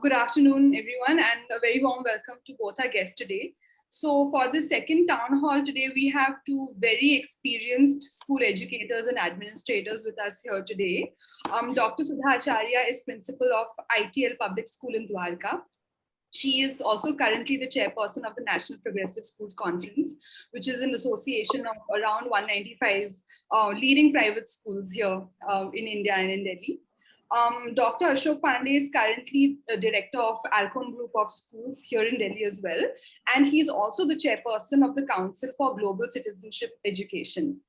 Good afternoon, everyone, and a very warm welcome to both our guests today. So for the second town hall today, we have two very experienced school educators and administrators with us here today. Dr. Sudha Acharya is principal of ITL Public School in Dwarka. She is also currently the chairperson of the National Progressive Schools Conference, which is an association of around 195 leading private schools here in India and in Delhi. Dr. Ashok Pandey is currently the director of Ahlcon Group of Schools here in Delhi as well. And he's also the chairperson of the Council for Global Citizenship Education.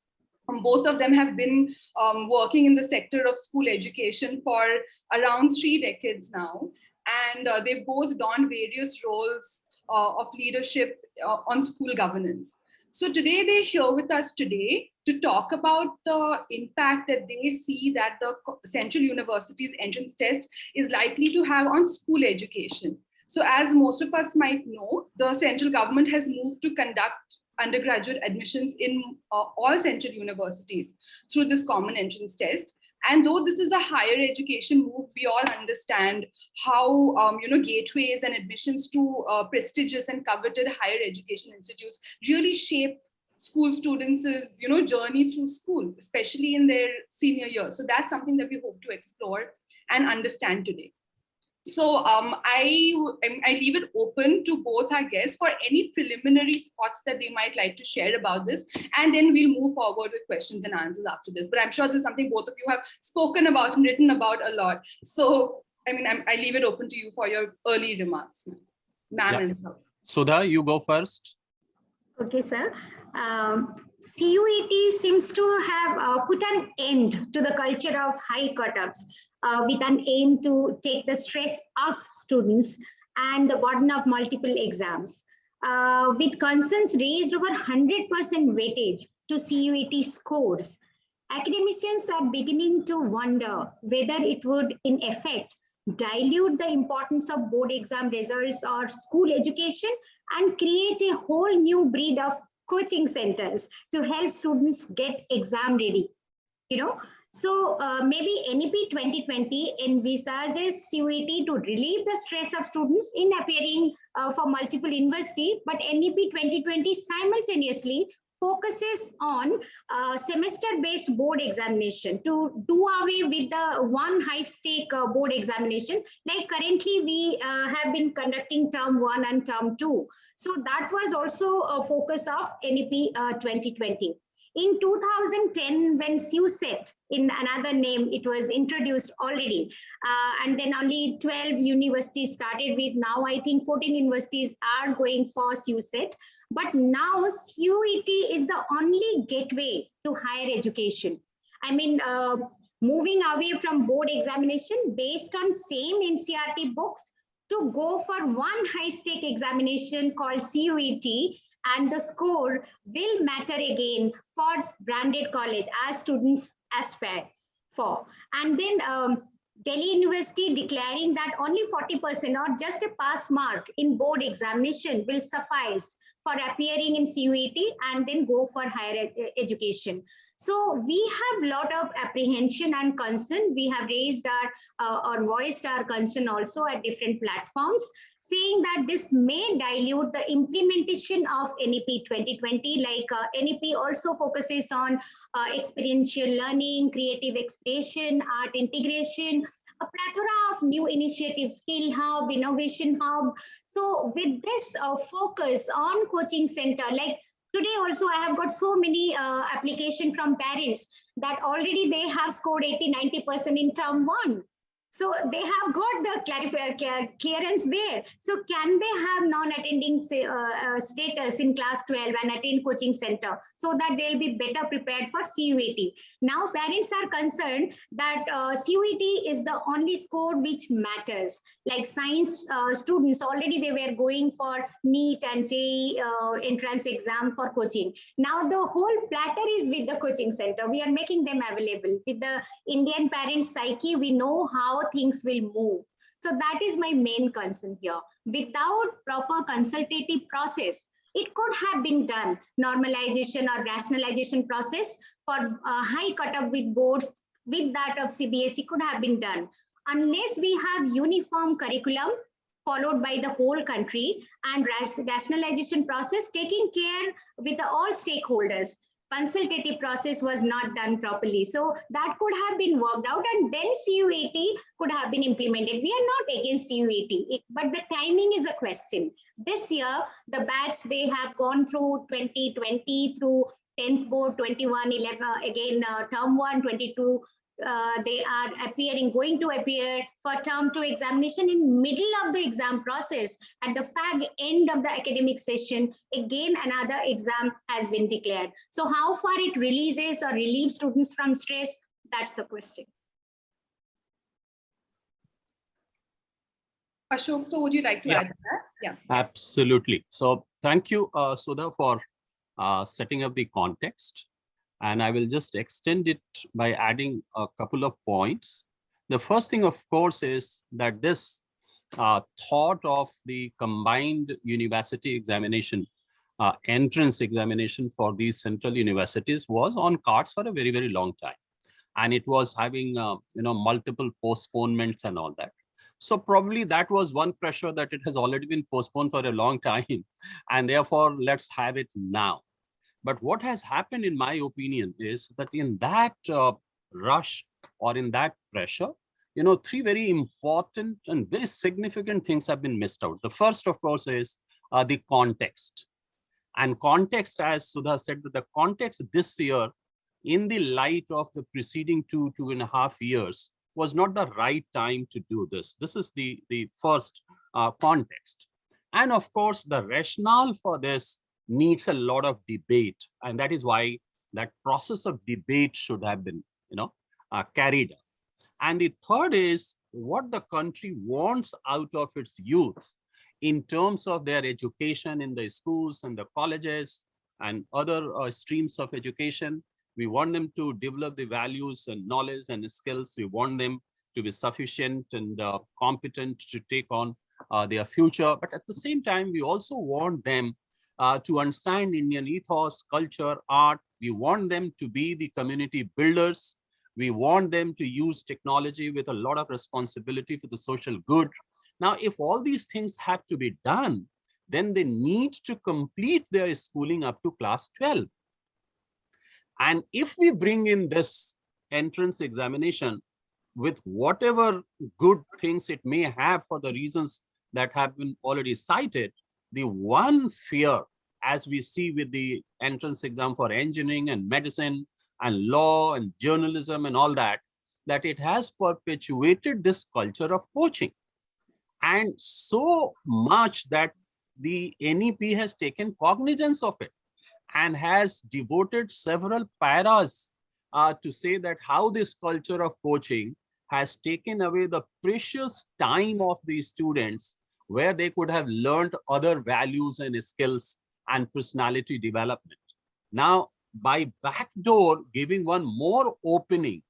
Both of them have been working in the sector of school education for around 3 decades now. And they've both done various roles of leadership on school governance. So today they're here with us today to talk about the impact that they see that the Central University's entrance test is likely to have on school education. So as most of us might know, the central government has moved to conduct undergraduate admissions in all central universities through this common entrance test. And though this is a higher education move, we all understand how gateways and admissions to prestigious and coveted higher education institutes really shape school students' journey through school, especially in their senior year. So that's something that we hope to explore and understand today. So I leave it open to both our guests for any preliminary thoughts that they might like to share about this, and then we'll move forward with questions and answers after this. But I'm sure this is something both of you have spoken about and written about a lot. So I leave it open to you for your early remarks, ma'am. Yeah. Sudha, you go first. Okay, sir. CUET seems to have put an end to the culture of high cutoffs. With an aim to take the stress off students and the burden of multiple exams. With concerns raised over 100% weightage to CUET scores, academicians are beginning to wonder whether it would, in effect, dilute the importance of board exam results or school education and create a whole new breed of coaching centers to help students get exam ready. So maybe NEP 2020 envisages CUET to relieve the stress of students in appearing for multiple universities, but NEP 2020 simultaneously focuses on semester-based board examination to do away with the one high-stake board examination. Like currently we have been conducting term 1 and term 2. So that was also a focus of NEP 2020. In 2010, when CUET, in another name, it was introduced already, and then only 12 universities started with. Now I think 14 universities are going for CUET, but now CUET is the only gateway to higher education. Moving away from board examination based on same NCERT books to go for one high-stake examination called CUET, and the score will matter again for branded college as students aspire for. And then Delhi University declaring that only 40% or just a pass mark in board examination will suffice for appearing in CUET and then go for higher education. So we have a lot of apprehension and concern. We have raised or voiced our concern also at different platforms, saying that this may dilute the implementation of NEP 2020. Like NEP also focuses on experiential learning, creative expression, art integration, a plethora of new initiatives, skill hub, innovation hub. So with this focus on coaching center, like today also I have got so many applications from parents that already they have scored 80-90% in term 1. So they have got the clearance there. So can they have non-attending status in class 12 and attend coaching center so that they'll be better prepared for CUET? Now parents are concerned that CUET is the only score which matters. Like science students, already they were going for NEET and JEE entrance exam for coaching. Now the whole platter is with the coaching center. We are making them available. With the Indian parents' psyche, we know how things will move. So that is my main concern here. Without proper consultative process, it could have been done, normalization or rationalization process for high cutoff with boards with that of CBSE could have been done. Unless we have uniform curriculum followed by the whole country, and rationalization process taking care with all stakeholders. Consultative process was not done properly. So that could have been worked out, and then CUET could have been implemented. We are not against CUET, but the timing is a question. This year, the batch, they have gone through 2020 through 10th board, 21, 11, again, term 1, 22, they are going to appear for term 2 examination in middle of the exam process. At the fag end of the academic session, again another exam has been declared. So how far it releases or relieves students from stress, that's the question. Ashok, so would you like to add to that? Yeah. Absolutely. So thank you, Sudha, for setting up the context. And I will just extend it by adding a couple of points. The first thing, of course, is that this thought of the combined university examination, entrance examination for these central universities was on cards for a very, very long time. And it was having multiple postponements and all that. So probably that was one pressure, that it has already been postponed for a long time. And therefore, let's have it now. But what has happened, in my opinion, is that in that rush or in that pressure, three very important and very significant things have been missed out. The first, of course, is the context. And context, as Sudha said, that the context this year, in the light of the preceding 2.5 years, was not the right time to do this. This is the first context. And of course, the rationale for this needs a lot of debate, and that is why that process of debate should have been carried out. And the third is what the country wants out of its youth in terms of their education in the schools and the colleges and other streams of education. We want them to develop the values and knowledge and skills. We want them to be sufficient and competent to take on their future. But at the same time, we also want them to understand Indian ethos, culture, art. We want them to be the community builders. We want them to use technology with a lot of responsibility for the social good. Now, if all these things have to be done, then they need to complete their schooling up to class 12. And if we bring in this entrance examination with whatever good things it may have for the reasons that have been already cited, the one fear, as we see with the entrance exam for engineering and medicine and law and journalism and all that, that it has perpetuated this culture of poaching. And so much that the NEP has taken cognizance of it and has devoted several paras to say that how this culture of poaching has taken away the precious time of these students where they could have learned other values and skills and personality development. Now, by backdoor giving one more opening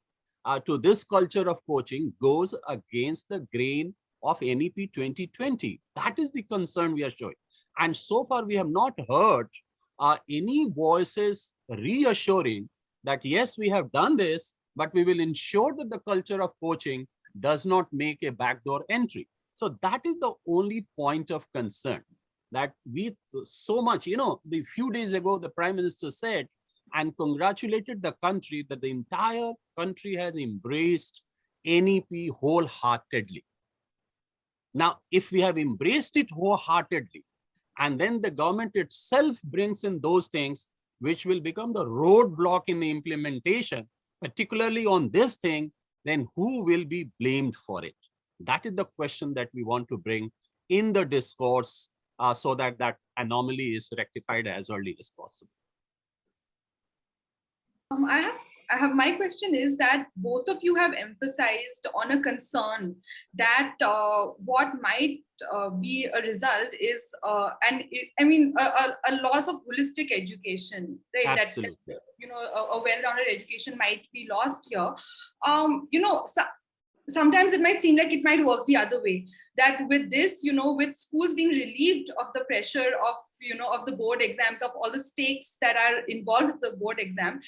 to this culture of poaching goes against the grain of NEP 2020. That is the concern we are showing. And so far, we have not heard any voices reassuring that, yes, we have done this, but we will ensure that the culture of poaching does not make a backdoor entry. So that is the only point of concern, that we so much, the few days ago, the Prime Minister said and congratulated the country that the entire country has embraced NEP wholeheartedly. Now, if we have embraced it wholeheartedly, and then the government itself brings in those things which will become the roadblock in the implementation, particularly on this thing, then who will be blamed for it? That is the question that we want to bring in the discourse so that that anomaly is rectified as early as possible. I have my question is that both of you have emphasized on a concern that what might be a result is a loss of holistic education, right? Absolutely. That a well-rounded education might be lost here. Sometimes it might seem like it might work the other way, that with this, with schools being relieved of the pressure of of the board exams, of all the stakes that are involved with the board exam,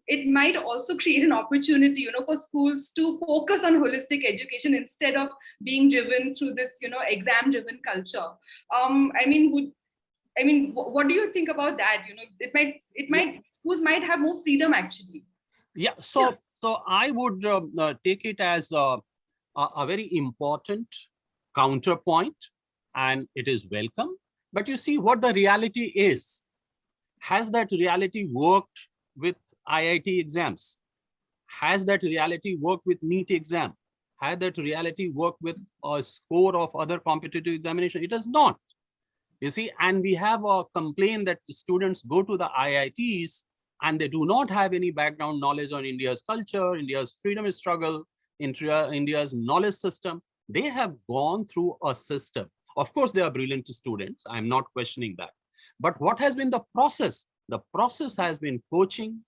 it might also create an opportunity, for schools to focus on holistic education instead of being driven through this, exam driven culture. What do you think about that? Schools might have more freedom actually. Yeah, so I would take it as a very important counterpoint, and it is welcome. But you see what the reality is. Has that reality worked with IIT exams? Has that reality worked with NEET exam? Has that reality worked with a score of other competitive examination? It does not. You see, and we have a complaint that students go to the IITs and they do not have any background knowledge on India's culture, India's freedom struggle, India's knowledge system. They have gone through a system. Of course, they are brilliant students. I'm not questioning that. But what has been the process? The process has been coaching,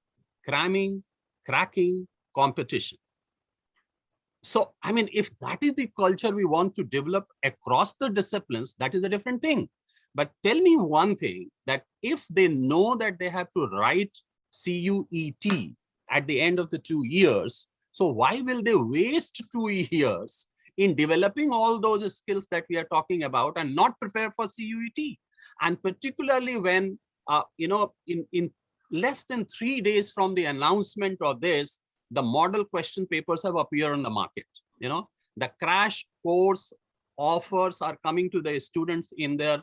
cramming, cracking, competition. So, if that is the culture we want to develop across the disciplines, that is a different thing. But tell me one thing, that if they know that they have to write CUET at the end of the 2 years, so why will they waste 2 years in developing all those skills that we are talking about and not prepare for CUET? And particularly when, in less than 3 days from the announcement of this, the model question papers have appeared on the market. The crash course offers are coming to the students in their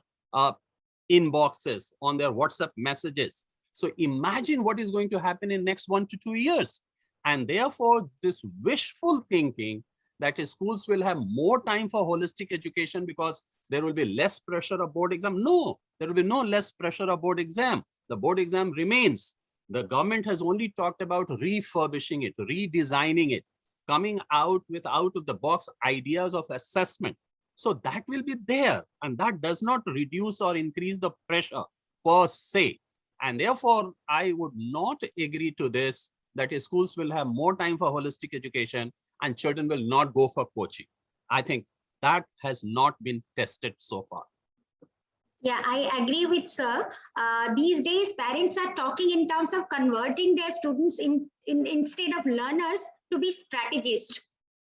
inboxes, on their WhatsApp messages. So imagine what is going to happen in next 1 to 2 years. And therefore, this wishful thinking that schools will have more time for holistic education because there will be less pressure of board exam. No, there will be no less pressure of board exam. The board exam remains. The government has only talked about refurbishing it, redesigning it, coming out with out of the box ideas of assessment. So that will be there, and that does not reduce or increase the pressure per se. And therefore, I would not agree to this, that schools will have more time for holistic education and children will not go for coaching. I think that has not been tested so far. Yeah, I agree with sir. These days, parents are talking in terms of converting their students instead of learners to be strategists.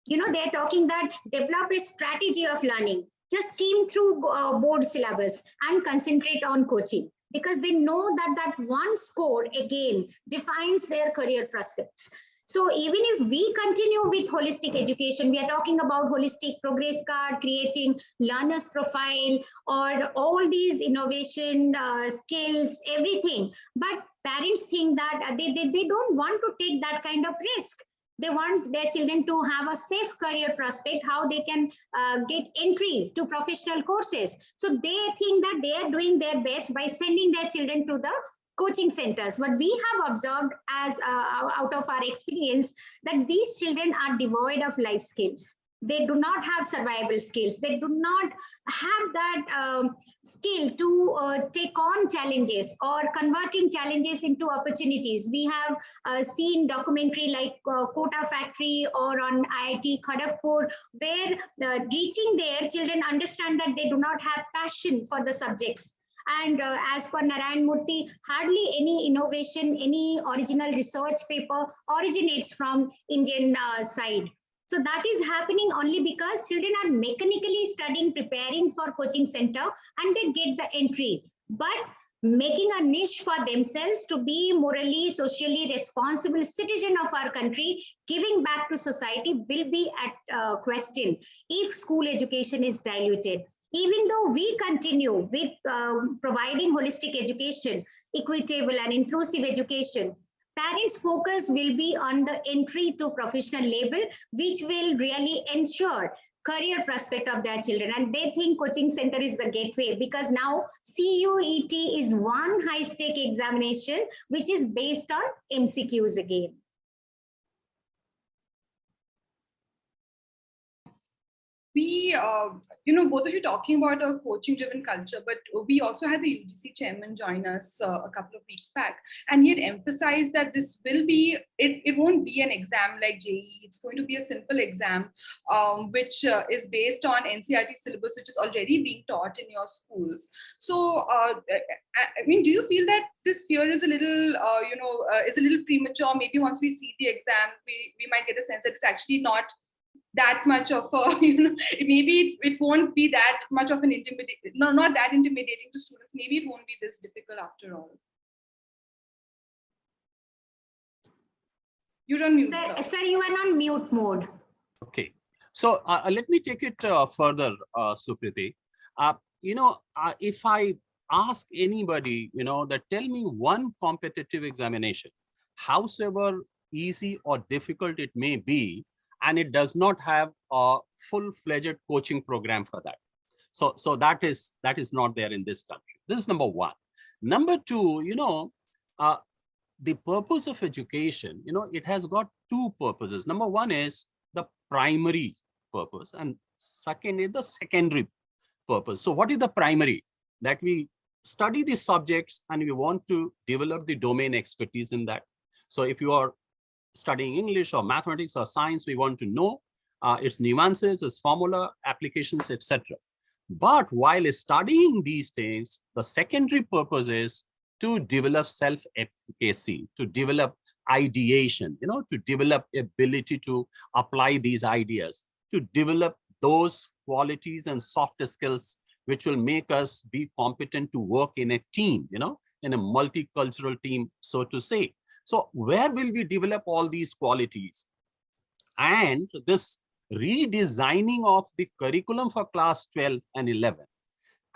They're talking that develop a strategy of learning. Just skim through board syllabus and concentrate on coaching, because they know that one score again defines their career prospects. So even if we continue with holistic education, we are talking about holistic progress card, creating learners profile, or all these innovation skills, everything. But parents think that they don't want to take that kind of risk. They want their children to have a safe career prospect, how they can get entry to professional courses. So they think that they are doing their best by sending their children to the coaching centers. But we have observed as out of our experience that these children are devoid of life skills. They do not have survival skills. They do not have that skill to take on challenges or converting challenges into opportunities. We have seen documentary like Kota Factory or on IIT Kharagpur, where reaching there, children understand that they do not have passion for the subjects. And as per Narayan Murthy, hardly any innovation, any original research paper originates from Indian side. So that is happening only because children are mechanically studying, preparing for coaching center, and they get the entry. But making a niche for themselves to be morally, socially responsible citizen of our country, giving back to society, will be at question if school education is diluted. Even though we continue with providing holistic education, equitable and inclusive education, parents' focus will be on the entry to professional label, which will really ensure career prospect of their children. And they think coaching center is the gateway, because now CUET is one high-stake examination, which is based on MCQs again. we, both of you talking about a coaching-driven culture, but we also had the UGC chairman join us a couple of weeks back, and he had emphasized that this will be, it won't be an exam like JEE. It's going to be a simple exam, which is based on NCERT syllabus, which is already being taught in your schools. So, I mean, do you feel that this fear is a little, is a little premature? Maybe once we see the exams, we might get a sense that it's actually not that much of a, maybe it won't be that much of an not that intimidating to students. Maybe it won't be this difficult after all. You're on mute, sir. Sir, you are on mute mode. Okay, so let me take it further, Sukriti. If I ask anybody, that tell me one competitive examination, howsoever easy or difficult it may be, and it does not have a full-fledged coaching program for that. So that is not there in this country. This is number one. Number two, the purpose of education, it has got two purposes. Number one is the primary purpose, and second is the secondary purpose. So what is the primary? That we study the subjects and we want to develop the domain expertise in that. So if you are studying English or mathematics or science, we want to know its nuances, its formula, applications, etc. But while studying these things, the secondary purpose is to develop self-efficacy, to develop ideation, to develop ability to apply these ideas, to develop those qualities and soft skills which will make us be competent to work in a team, in a multicultural team, so to say. So where will we develop all these qualities? And this redesigning of the curriculum for class 12 and 11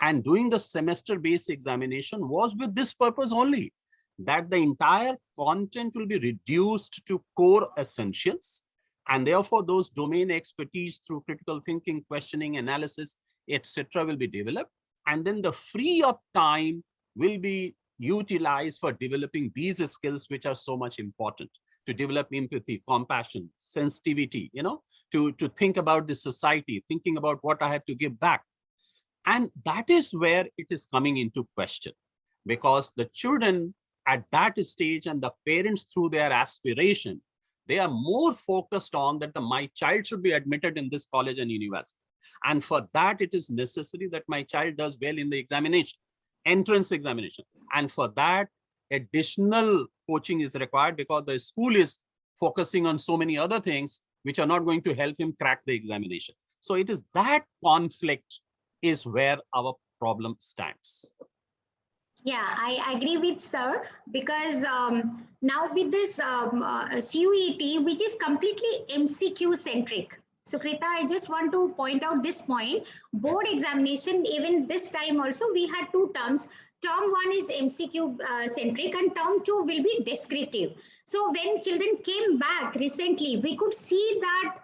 and doing the semester-based examination was with this purpose only, that the entire content will be reduced to core essentials, and therefore those domain expertise through critical thinking, questioning, analysis, etc. will be developed, and then the free up time will be utilized for developing these skills which are so much important, to develop empathy, compassion, sensitivity, to think about the society, thinking about what I have to give back. And that is where it is coming into question, because the children at that stage and the parents through their aspiration, they are more focused on that my child should be admitted in this college and university. And for that, it is necessary that my child does well in the examination, entrance examination. And for that, additional coaching is required because the school is focusing on so many other things which are not going to help him crack the examination. So it is that conflict is where our problem stands. Yeah, I agree with sir, because now with this CUET, which is completely MCQ centric. Sukrita, I just want to point out this point. Board examination, even this time also, we had two terms. Term one is MCQ centric and term two will be descriptive. So when children came back recently, we could see that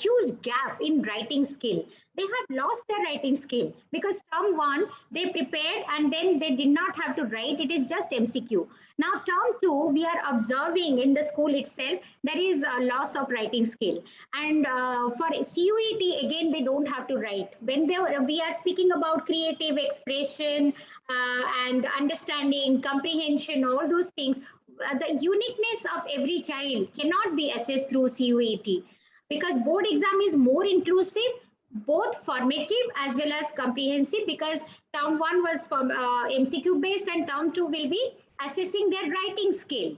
huge gap in writing skill. They have lost their writing skill because term one, they prepared and then they did not have to write. It is just MCQ. Now term two, we are observing in the school itself, there is a loss of writing skill. And for CUET, again, they don't have to write. When we are speaking about creative expression and understanding, comprehension, all those things, the uniqueness of every child cannot be assessed through CUET, because board exam is more inclusive, both formative as well as comprehensive, because term one was MCQ based and term two will be assessing their writing skill.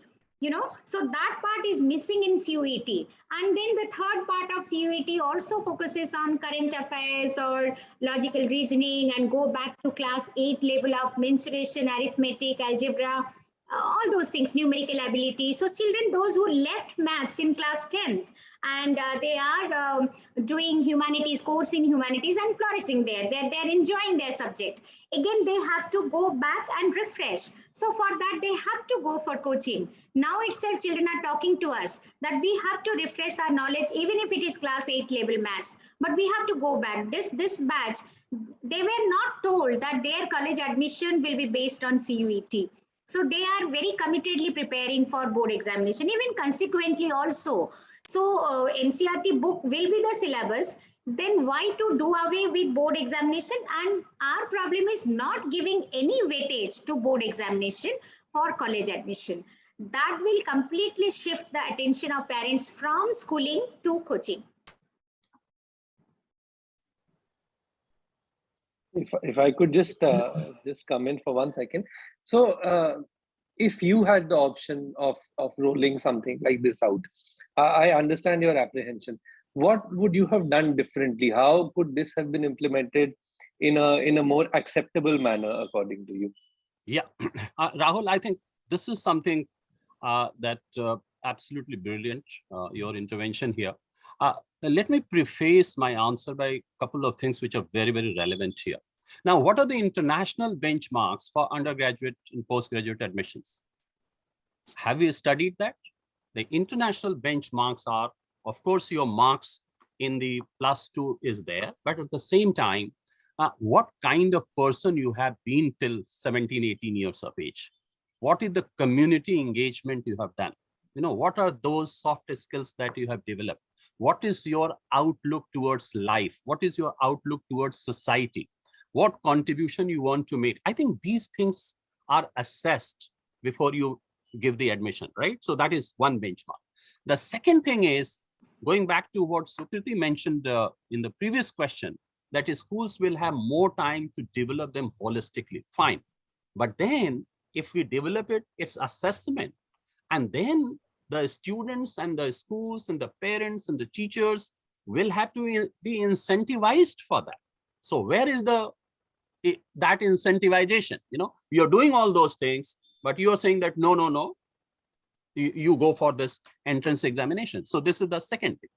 So that part is missing in CUET. And then the third part of CUET also focuses on current affairs or logical reasoning and go back to class 8 level of mensuration, arithmetic, algebra, all those things, numerical ability. So children, those who left maths in class 10th and they are doing humanities, course in humanities and flourishing there. They're enjoying their subject. Again, they have to go back and refresh. So for that, they have to go for coaching. Now itself, children are talking to us that we have to refresh our knowledge, even if it is class 8 level maths. But we have to go back. This batch, they were not told that their college admission will be based on CUET. So they are very committedly preparing for board examination, even consequently also. So NCERT book will be the syllabus. then why to do away with board examination? And our problem is not giving any weightage to board examination for college admission. That will completely shift the attention of parents from schooling to coaching. If I could just come in for 1 second. So if you had the option of rolling something like this out, I understand your apprehension. What would you have done differently? How could this have been implemented in a more acceptable manner, according to you? Yeah, Rahul, I think this is something that absolutely brilliant, your intervention here. Let me preface my answer by a couple of things which are very, very relevant here. Now, what are the international benchmarks for undergraduate and postgraduate admissions? Have you studied that? The international benchmarks are, of course, your marks in the +2 is there, but at the same time, what kind of person you have been till 17, 18 years of age? What is the community engagement you have done? You know, what are those soft skills that you have developed? What is your outlook towards life? What is your outlook towards society? What contribution you want to make? I think these things are assessed before you give the admission, right? So that is one benchmark. The second thing is, going back to what Sukriti mentioned in the previous question, that is schools will have more time to develop them holistically, fine. But then if we develop it, it's assessment. And then the students and the schools and the parents and the teachers will have to be incentivized for that. So where is that incentivization? You know, you're doing all those things, but you're saying that no, you go for this entrance examination. So this is the second thing.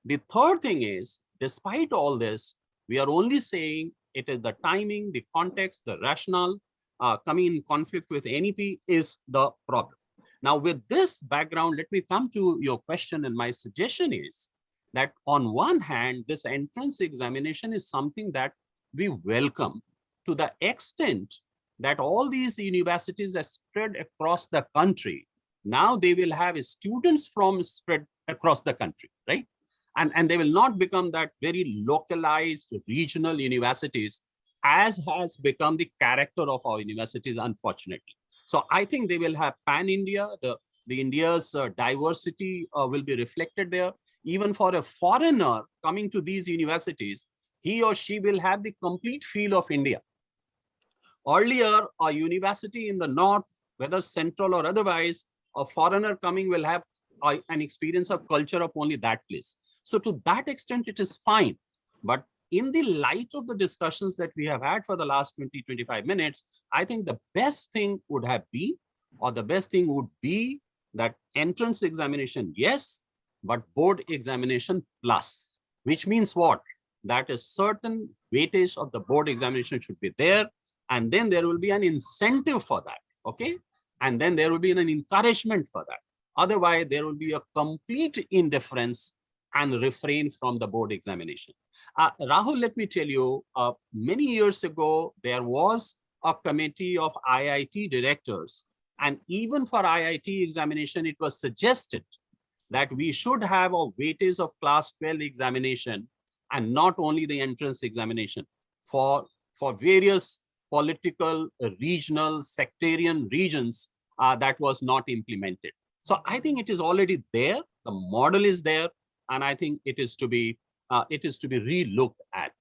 The third thing is, despite all this, we are only saying it is the timing, the context, the rationale coming in conflict with NEP is the problem. Now, with this background, let me come to your question. And my suggestion is that on one hand, this entrance examination is something that we welcome to the extent that all these universities are spread across the country. Now they will have students from spread across the country, right? And they will not become that very localized regional universities, as has become the character of our universities, unfortunately. So I think they will have pan-India, the India's diversity will be reflected there. Even for a foreigner coming to these universities, he or she will have the complete feel of India. Earlier, a university in the north, whether central or otherwise, a foreigner coming will have an experience of culture of only that place. So to that extent, it is fine. But in the light of the discussions that we have had for the last 20-25 minutes, I think the best thing would have been, or the best thing would be, that entrance examination, yes, but board examination plus, which means what? That a certain weightage of the board examination should be there. And then there will be an incentive for that, okay? And then there will be an encouragement for that. Otherwise, there will be a complete indifference and refrain from the board examination. Rahul, let me tell you, many years ago, there was a committee of IIT directors. And even for IIT examination, it was suggested that we should have a weightage of class 12 examination and not only the entrance examination for various political, regional, sectarian regions that was not implemented. So I think it is already there. The model is there, and I think it is to be re-looked at.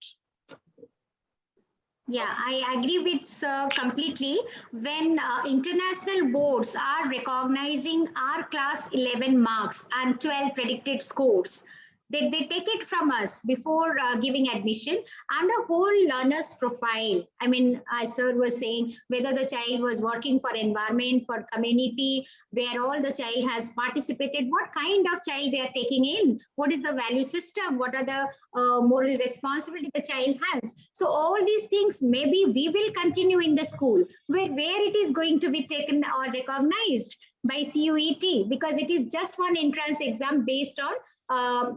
Yeah, I agree with Sir completely. When international boards are recognizing our class 11 marks and 12 predicted scores, they take it from us before giving admission, and a whole learner's profile. I mean, as Sir was saying, whether the child was working for environment, for community, where all the child has participated, what kind of child they are taking in, what is the value system, what are the moral responsibility the child has. So all these things, maybe we will continue in the school where it is going to be taken or recognized by CUET, because it is just one entrance exam based on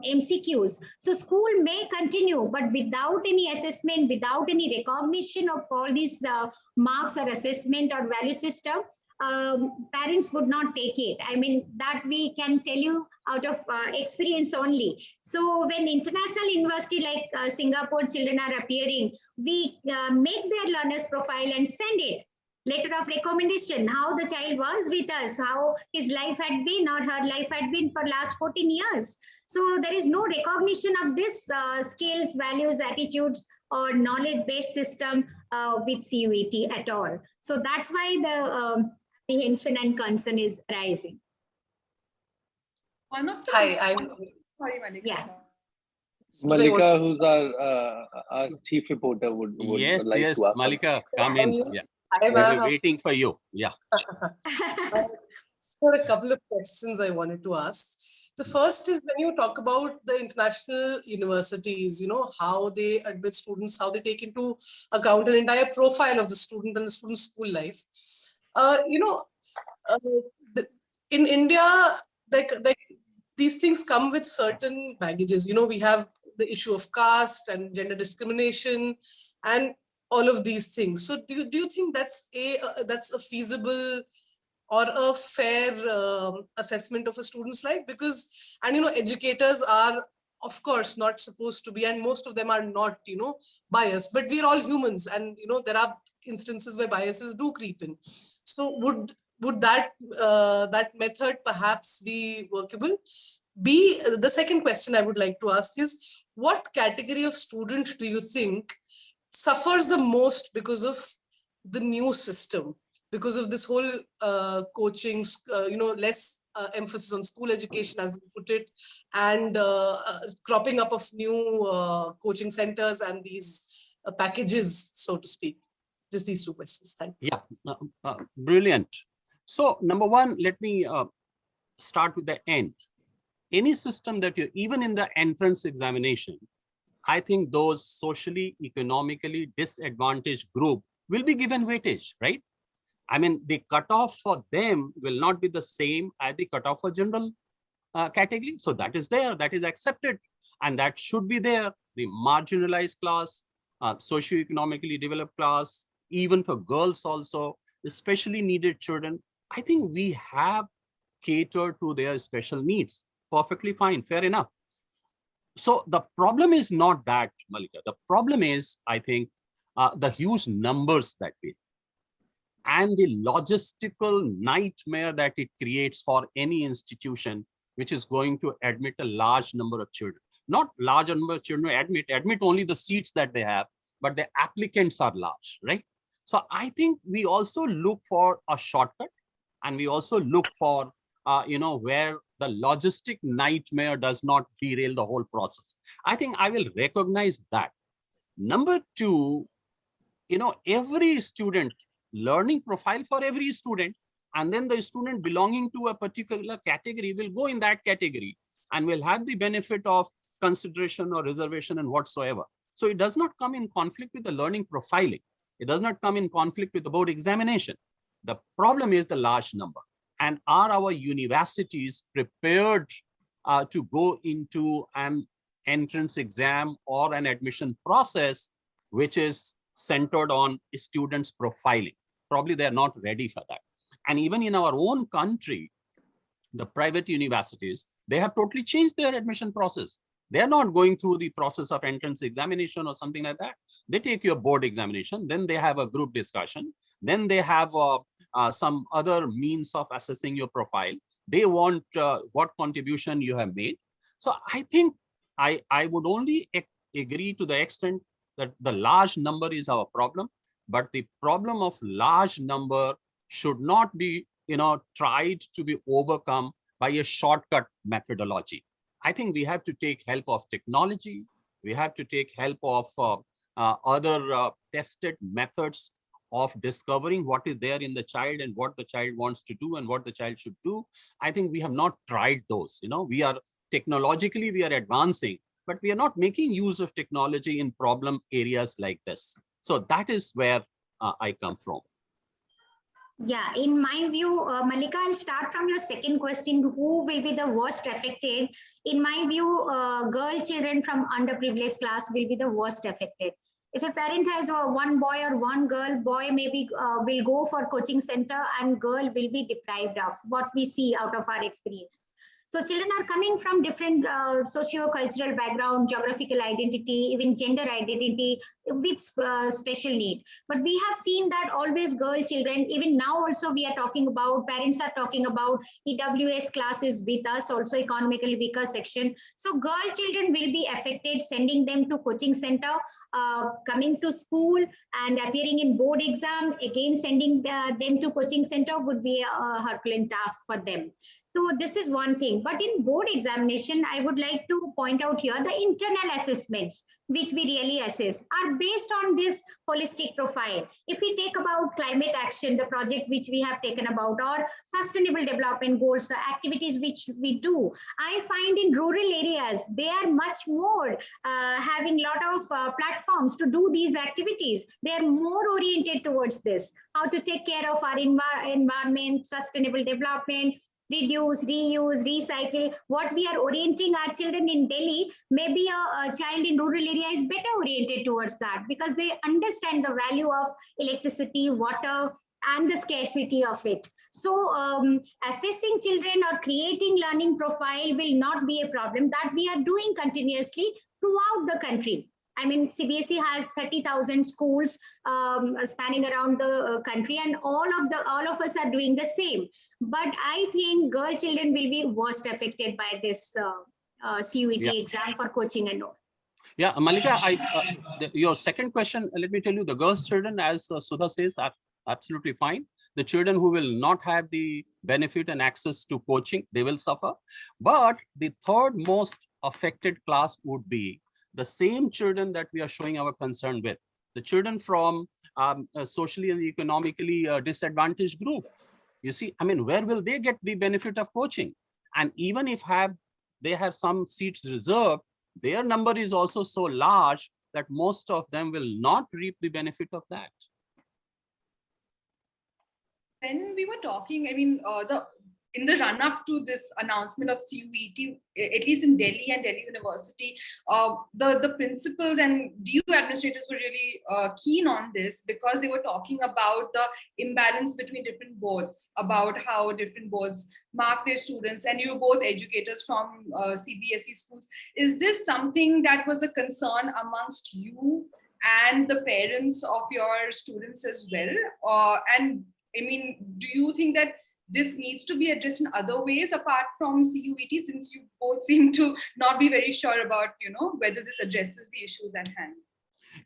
MCQs. So school may continue, but without any assessment, without any recognition of all these marks or assessment or value system, parents would not take it. I mean, that we can tell you out of experience only. So when international university like Singapore children are appearing, we make their learners profile and send it. Letter of recommendation, how the child was with us, how his life had been or her life had been for last 14 years. So there is no recognition of this skills, values, attitudes, or knowledge-based system with CUET at all. So that's why the apprehension and concern is rising. One of the Hi, I'm sorry, Malika. Yeah. Malika, who's our chief reporter, would Yes, like yes, to ask. Malika, come in. Yeah. Hi, We were ma'am. waiting for you. Yeah. For a couple of questions I wanted to ask. The first is when you talk about the international universities, you know, how they admit students, how they take into account an entire profile of the student and the student's school life. In India, like these things come with certain baggages. You know, we have the issue of caste and gender discrimination and all of these things. So do you think that's a feasible or a fair assessment of a student's life? Because, and you know, educators are of course not supposed to be, and most of them are not, you know, biased, but we're all humans, and you know, there are instances where biases do creep in. So would that that method perhaps be workable? The second question I would like to ask is, what category of student do you think suffers the most because of the new system, because of this whole coaching, you know, less emphasis on school education, as you put it, and cropping up of new coaching centers and these packages, so to speak? Just these two questions. Thank you. Yeah, brilliant. So number one, let me start with the end. Any system that you, even in the entrance examination, I think those socially, economically disadvantaged group will be given weightage, right? I mean, the cutoff for them will not be the same as the cutoff for general category. So that is there, that is accepted, and that should be there. The marginalized class, socioeconomically developed class, even for girls also, especially needed children, I think we have catered to their special needs. Perfectly fine, fair enough. So the problem is not that, Malika. The problem is, I think, the huge numbers that we and the logistical nightmare that it creates for any institution which is going to admit a large number of children. Not large number of children admit only the seats that they have, but the applicants are large, right? So I think we also look for a shortcut, and we also look for, you know, where the logistic nightmare does not derail the whole process. I think I will recognize that. Number two, you know, every student, learning profile for every student, and then the student belonging to a particular category will go in that category and will have the benefit of consideration or reservation and whatsoever. So it does not come in conflict with the learning profiling. It does not come in conflict with the board examination. The problem is the large number. And are our universities prepared to go into an entrance exam or an admission process which is centered on students' profiling? Probably they're not ready for that. And even in our own country, the private universities, they have totally changed their admission process. They're not going through the process of entrance examination or something like that. They take your board examination, then they have a group discussion, then they have some other means of assessing your profile. They want what contribution you have made. So I think I would only agree to the extent that the large number is our problem, but the problem of large number should not be, you know, tried to be overcome by a shortcut methodology. I think we have to take help of technology. We have to take help of other tested methods of discovering what is there in the child and what the child wants to do and what the child should do. I think we have not tried those. You know, we are technologically, we are advancing, but we are not making use of technology in problem areas like this. So that is where I come from. Yeah, in my view, Malika, I'll start from your second question, who will be the worst affected? In my view, girl children from underprivileged class will be the worst affected. If a parent has one boy or one girl, boy maybe will go for coaching center and girl will be deprived of, what we see out of our experience. So children are coming from different socio-cultural background, geographical identity, even gender identity with special need. But we have seen that always girl children, even now also we are talking about, parents are talking about EWS classes with us, also economically weaker section. So girl children will be affected, sending them to coaching center, coming to school and appearing in board exam, again sending them to coaching center would be a Herculean task for them. So this is one thing. But in board examination, I would like to point out here the internal assessments, which we really assess, are based on this holistic profile. If we take about climate action, the project which we have taken about, or sustainable development goals, the activities which we do, I find in rural areas, they are much more having a lot of platforms to do these activities. They are more oriented towards this, how to take care of our environment, sustainable development, reduce, reuse, recycle. What we are orienting our children in Delhi, maybe a child in rural area is better oriented towards that because they understand the value of electricity, water, and the scarcity of it. So assessing children or creating learning profile will not be a problem. That we are doing continuously throughout the country. I mean, CBSE has 30,000 schools spanning around the country, and all of us are doing the same. But I think girl children will be worst affected by this CUET exam for coaching and all. Yeah, Malika, your second question, let me tell you, the girls' children, as Sudha says, are absolutely fine. The children who will not have the benefit and access to coaching, they will suffer. But the third most affected class would be the same children that we are showing our concern with, the children from socially and economically disadvantaged group. You see, I mean, where will they get the benefit of coaching? And even if they have some seats reserved, their number is also so large that most of them will not reap the benefit of that. When we were talking, I mean, in the run-up to this announcement of CUET, at least in Delhi and Delhi University, the principals and DU administrators were really keen on this because they were talking about the imbalance between different boards, about how different boards mark their students, and you're both educators from CBSE schools. Is this something that was a concern amongst you and the parents of your students as well? And I mean, do you think that this needs to be addressed in other ways apart from CUET, since you both seem to not be very sure about, whether this addresses the issues at hand?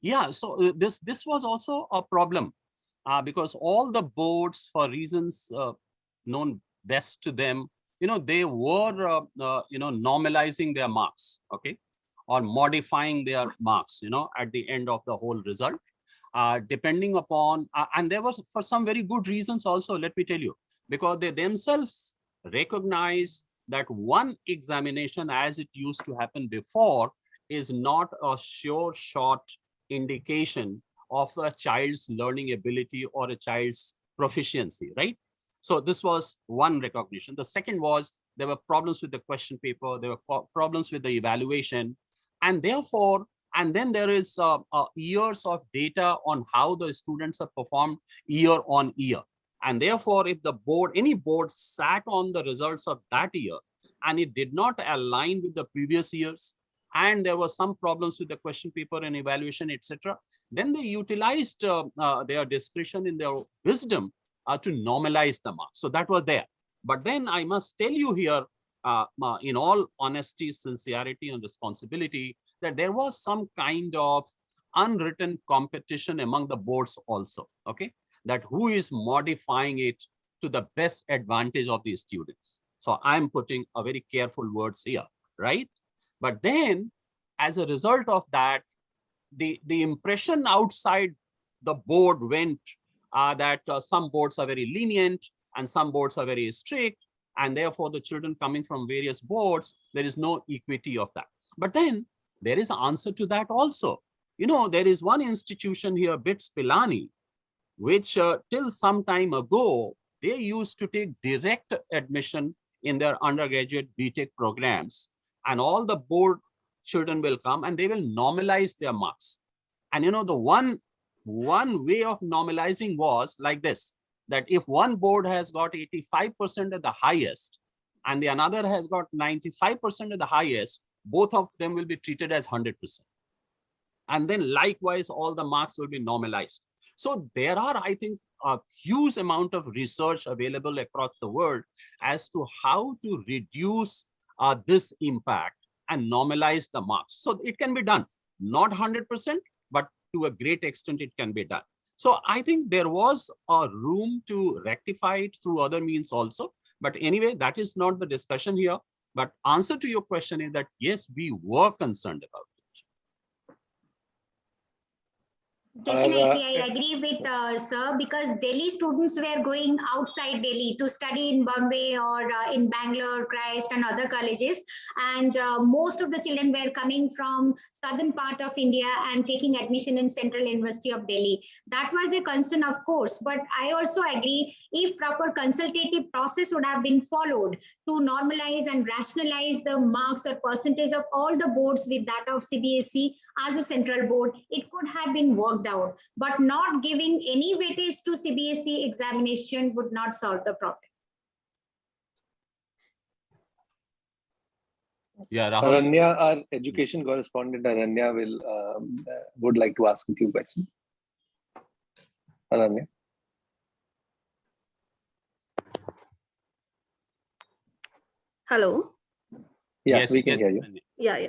Yeah, so this was also a problem because all the boards, for reasons known best to them, they were, normalizing their marks, okay, or modifying their marks, at the end of the whole result, depending upon, and there was for some very good reasons also, let me tell you, because they themselves recognize that one examination as it used to happen before is not a sure shot indication of a child's learning ability or a child's proficiency, right? So this was one recognition. The second was there were problems with the question paper, there were problems with the evaluation, and therefore, and then there is years of data on how the students have performed year on year. And therefore, if the board, any board sat on the results of that year and it did not align with the previous years, and there were some problems with the question paper and evaluation, etc., then they utilized their discretion in their wisdom to normalize the marks. So that was there. But then I must tell you here, in all honesty, sincerity, and responsibility, that there was some kind of unwritten competition among the boards also, okay? That who is modifying it to the best advantage of the students. So I'm putting a very careful words here, right? But then as a result of that, the impression outside the board went that some boards are very lenient and some boards are very strict, and therefore the children coming from various boards, there is no equity of that. But then there is an answer to that also. There is one institution here, BITS Pilani, which till some time ago, they used to take direct admission in their undergraduate BTech programs, and all the board children will come and they will normalize their marks. And you know, the one way of normalizing was like this, that if one board has got 85% at the highest and the another has got 95% at the highest, both of them will be treated as 100%. And then likewise, all the marks will be normalized. So there are, I think, a huge amount of research available across the world as to how to reduce this impact and normalize the marks. So it can be done, not 100%, but to a great extent it can be done. So I think there was a room to rectify it through other means also. But anyway, that is not the discussion here. But answer to your question is that yes, we were concerned about it. Definitely, I agree with sir, because Delhi students were going outside Delhi to study in Bombay or in Bangalore, Christ and other colleges. And most of the children were coming from southern part of India and taking admission in Central University of Delhi. That was a concern, of course, but I also agree if proper consultative process would have been followed to normalize and rationalize the marks or percentage of all the boards with that of CBSE as a central board, it could have been worked out. But not giving any weightage to CBSE examination would not solve the problem. Yeah, Rahul. Aranya, our education correspondent Aranya would like to ask a few questions. Aranya. Hello. Yeah, Yes, we can yes, hear you. Yeah.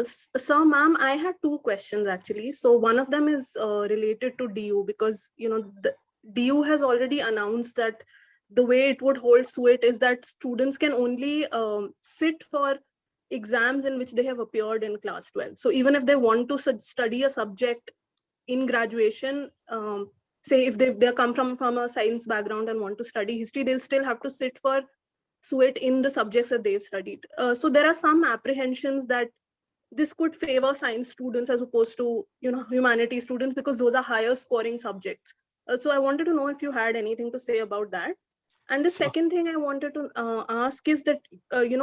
So, ma'am, I had two questions actually. So one of them is related to DU, because the DU has already announced that the way it would hold CUET is that students can only sit for exams in which they have appeared in class 12. So even if they want to study a subject in graduation, say if they come from a science background and want to study history, they'll still have to sit for CUET in the subjects that they've studied. So there are some apprehensions that this could favor science students as opposed to humanities students, because those are higher scoring subjects. So I wanted to know if you had anything to say about that. And the second thing I wanted to ask is that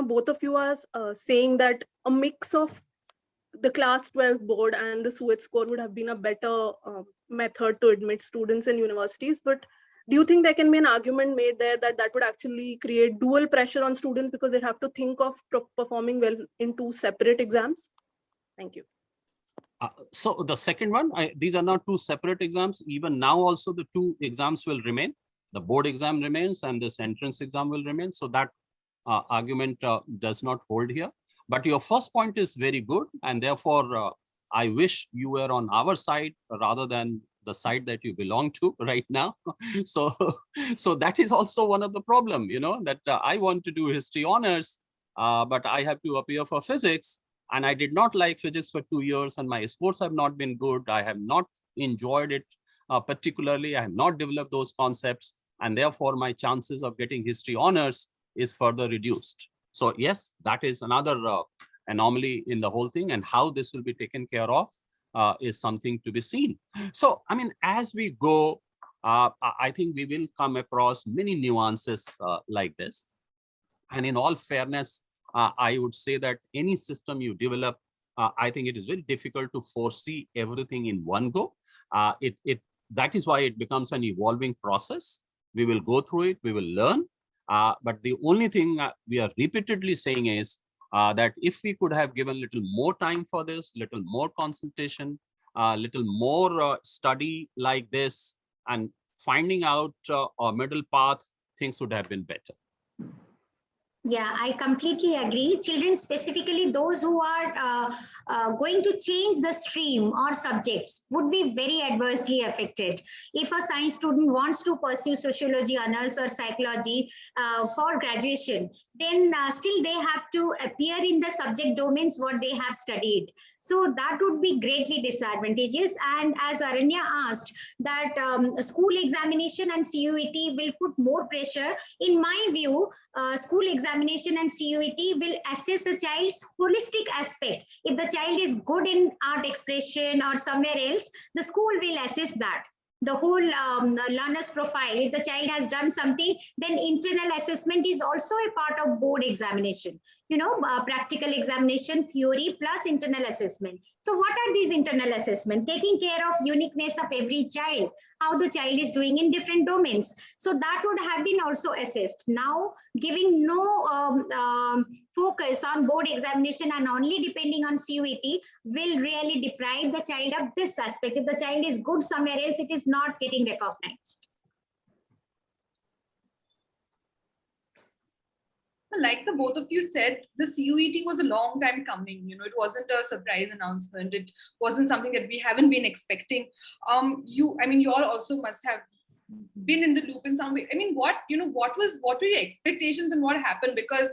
both of you are saying that a mix of the class 12 board and the CUET score would have been a better method to admit students in universities. But do you think there can be an argument made there that would actually create dual pressure on students because they have to think of performing well in two separate exams? Thank you. So the second one, these are not two separate exams. Even now also the two exams will remain. The board exam remains and this entrance exam will remain. So that argument does not hold here. But your first point is very good. And therefore, I wish you were on our side rather than the side that you belong to right now. So that is also one of the problem, that I want to do history honors, but I have to appear for physics. And I did not like physics for 2 years and my scores have not been good. I have not enjoyed it particularly. I have not developed those concepts. And therefore, my chances of getting history honors is further reduced. So yes, that is another anomaly in the whole thing, and how this will be taken care of is something to be seen. So, I mean, as we go, I think we will come across many nuances like this. And in all fairness, I would say that any system you develop, I think it is very difficult to foresee everything in one go. That is why it becomes an evolving process. We will go through it, we will learn. But the only thing we are repeatedly saying is that if we could have given a little more time for this, little more consultation, little more study like this, and finding out a middle path, things would have been better. Yeah, I completely agree. Children, specifically those who are going to change the stream or subjects, would be very adversely affected. If a science student wants to pursue sociology honors or psychology for graduation, then still they have to appear in the subject domains what they have studied. So that would be greatly disadvantageous. And as Aranya asked, that school examination and CUET will put more pressure. In my view, school examination and CUET will assess the child's holistic aspect. If the child is good in art expression or somewhere else, the school will assess that. the whole learner's profile. If the child has done something, then internal assessment is also a part of board examination. Practical examination, theory plus internal assessment. So what are these internal assessment? Taking care of uniqueness of every child, how the child is doing in different domains. So that would have been also assessed. Now, giving no focus on board examination and only depending on CUET will really deprive the child of this aspect. If the child is good somewhere else, it is not getting recognized. Like the both of you said, the CUET was a long time coming. It wasn't a surprise announcement. It wasn't something that we haven't been expecting. You all also must have been in the loop in some way. What were your expectations and what happened? Because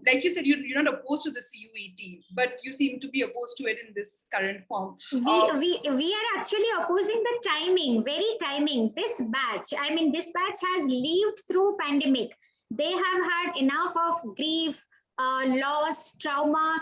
like you said, you're not opposed to the CUET, but you seem to be opposed to it in this current form. We are actually opposing the timing, very timing. This batch has lived through pandemic. They have had enough of grief, loss, trauma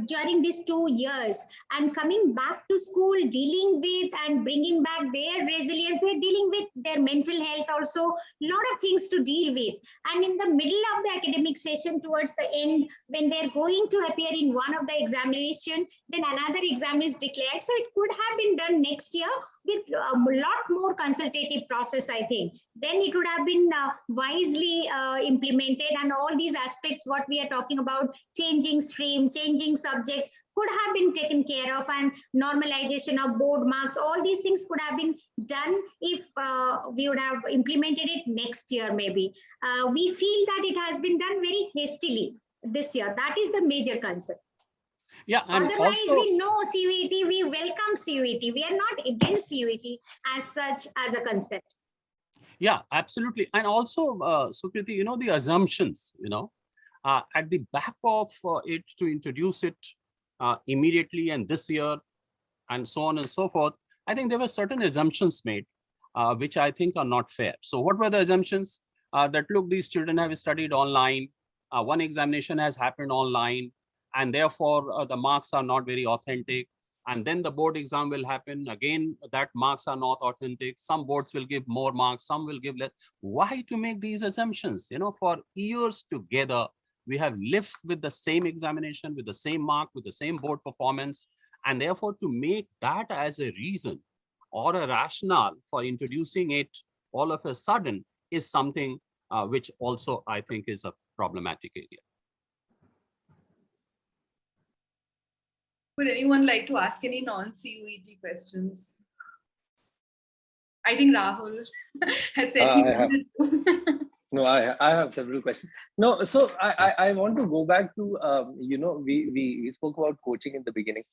during these 2 years, and coming back to school, dealing with and bringing back their resilience. They're dealing with their mental health also, a lot of things to deal with. And in the middle of the academic session, towards the end, when they're going to appear in one of the examination, then another exam is declared. So it could have been done next year with a lot more consultative process, I think. Then it would have been wisely implemented, and all these aspects, what we are talking about, changing stream, changing subject, could have been taken care of, and normalization of board marks, all these things could have been done if we would have implemented it next year maybe. We feel that it has been done very hastily this year. That is the major concern. Yeah, and otherwise also, we know CUET, we welcome CUET. We are not against CUET as such as a concept. yeah, absolutely. And also, Sukriti, the assumptions, at the back of it to introduce it immediately and this year and so on and so forth, I think there were certain assumptions made, which I think are not fair. So what were the assumptions? That look, these children have studied online, one examination has happened online, and therefore the marks are not very authentic. And then the board exam will happen again, that marks are not authentic. Some boards will give more marks, some will give less. Why to make these assumptions? For years together, we have lived with the same examination, with the same mark, with the same board performance. And therefore, to make that as a reason or a rationale for introducing it all of a sudden is something which also I think is a problematic area. Would anyone like to ask any non-CUET questions? I think Rahul had said he wanted to. No, I have several questions. No, so I want to go back to we spoke about coaching in the beginning.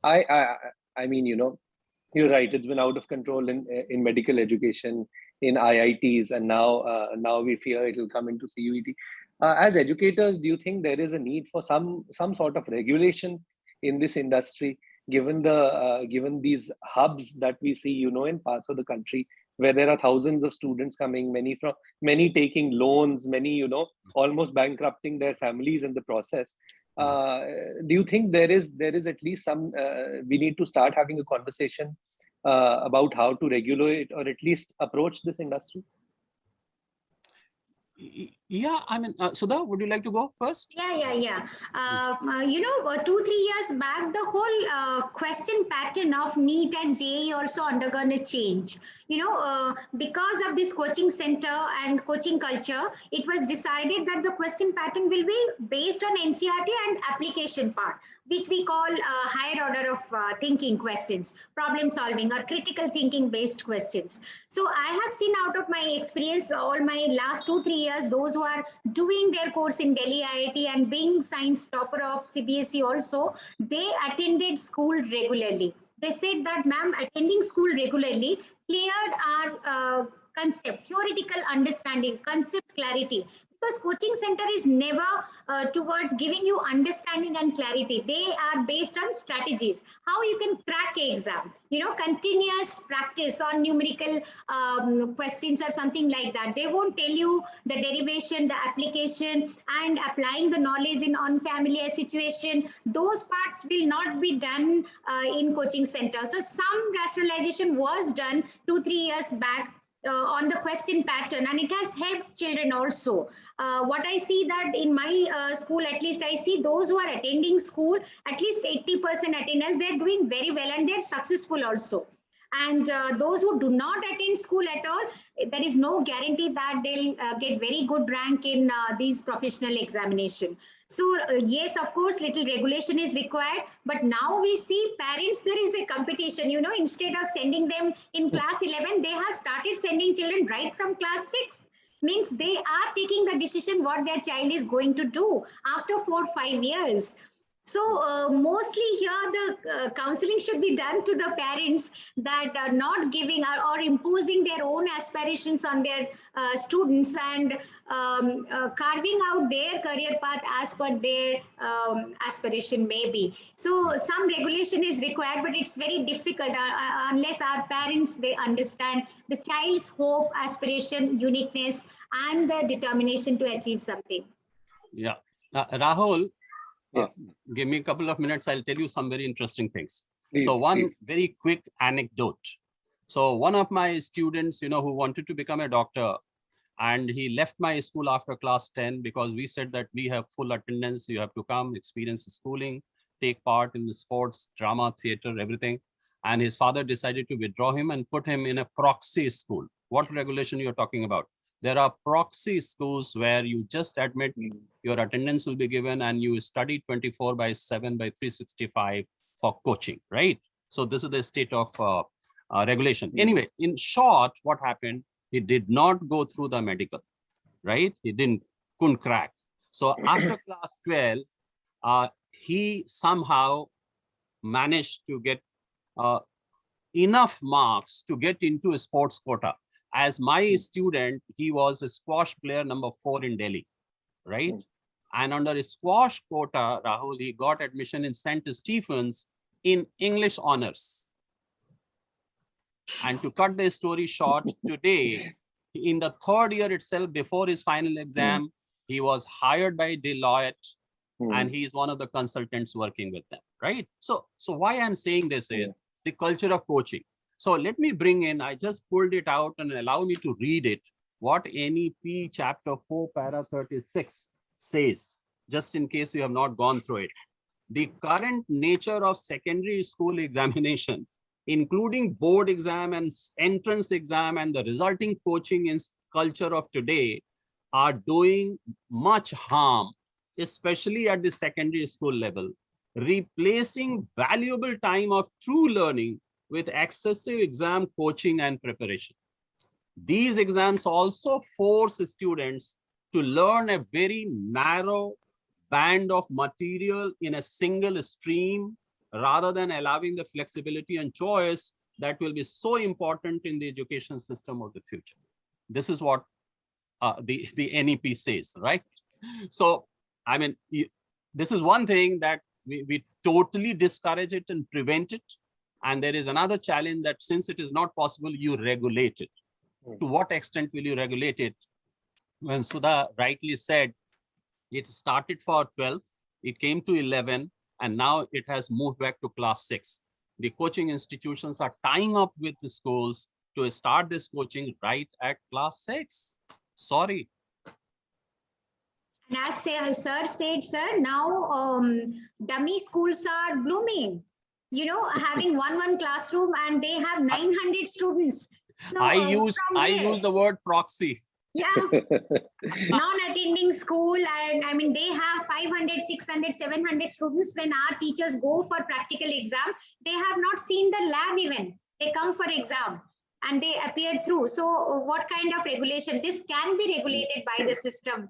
I mean, you're right. It's been out of control in medical education, in IITs, and now we fear it will come into CUET. As educators, do you think there is a need for some sort of regulation in this industry, given these hubs that we see, in parts of the country where there are thousands of students coming, many taking loans, many, almost bankrupting their families in the process. Do you think there is at least some, we need to start having a conversation about how to regulate or at least approach this industry? Yeah, I mean, Sudha, would you like to go first? Yeah. 2-3 years back, the whole question pattern of NEET and JEE also undergone a change. Because of this coaching center and coaching culture, it was decided that the question pattern will be based on NCERT and application part, which we call higher order of thinking questions, problem solving or critical thinking based questions. So I have seen out of my experience, all my last 2-3 years, those who are doing their course in Delhi IIT and being science topper of CBSE also, they attended school regularly. They said that, ma'am, attending school regularly cleared our concept, theoretical understanding, concept clarity. Because coaching center is never towards giving you understanding and clarity. They are based on strategies, how you can crack an exam, continuous practice on numerical questions or something like that. They won't tell you the derivation, the application, and applying the knowledge in unfamiliar situation. Those parts will not be done in coaching center. So some rationalization was done 2-3 years back on the question pattern, and it has helped children also. What I see that in my school, at least I see those who are attending school, at least 80% attendance, they're doing very well and they're successful also. And those who do not attend school at all, there is no guarantee that they'll get very good rank in these professional examination. So yes, of course, little regulation is required, but now we see parents, there is a competition, instead of sending them in class 11, they have started sending children right from class 6. Means they are taking the decision what their child is going to do after 4-5 years. So mostly here the counseling should be done to the parents that are not giving or imposing their own aspirations on their students and carving out their career path as per their aspiration maybe. So some regulation is required, but it's very difficult unless our parents, they understand the child's hope, aspiration, uniqueness, and the determination to achieve something. Yeah. Rahul, Yes. Give me a couple of minutes. I'll tell you some very interesting things. Please, so one please. very quick anecdote. So one of my students, who wanted to become a doctor, and he left my school after class 10 because we said that we have full attendance. You have to come, experience schooling, take part in the sports, drama, theater, everything. And his father decided to withdraw him and put him in a proxy school. What regulation you're talking about? There are proxy schools where you just admit your attendance will be given and you study 24/7 by 365 for coaching, right? So this is the state of regulation. Anyway, in short, what happened? He did not go through the medical, right? He couldn't crack. So after class 12, he somehow managed to get enough marks to get into a sports quota. As my student, he was a squash player number 4 in Delhi, right? And under a squash quota, Rahul, he got admission in St. Stephen's in English honors. And to cut the story short, today, in the 3rd year itself, before his final exam, he was hired by Deloitte, and he is one of the consultants working with them, right? So why I'm saying this is the culture of coaching. So let me bring in, I just pulled it out and allow me to read it, what NEP chapter 4, para 36 says, just in case you have not gone through it. The current nature of secondary school examination, including board exam and entrance exam and the resulting coaching in culture of today, are doing much harm, especially at the secondary school level, replacing valuable time of true learning with excessive exam coaching and preparation. These exams also force students to learn a very narrow band of material in a single stream, rather than allowing the flexibility and choice that will be so important in the education system of the future. This is what the NEP says, right? So, I mean, this is one thing that we totally discourage it and prevent it. And there is another challenge that since it is not possible, you regulate it. To what extent will you regulate it? When Sudha rightly said, it started for 12th, it came to 11, and now it has moved back to class 6. The coaching institutions are tying up with the schools to start this coaching right at class 6. Sorry. And as sir said, sir, now dummy schools are blooming. Having one classroom and they have 900 students. So I use the word proxy. Yeah, non-attending school, and I mean they have 500, 600, 700 students. When our teachers go for practical exam, they have not seen the lab even. They come for exam and they appear through. So what kind of regulation? This can be regulated by the system.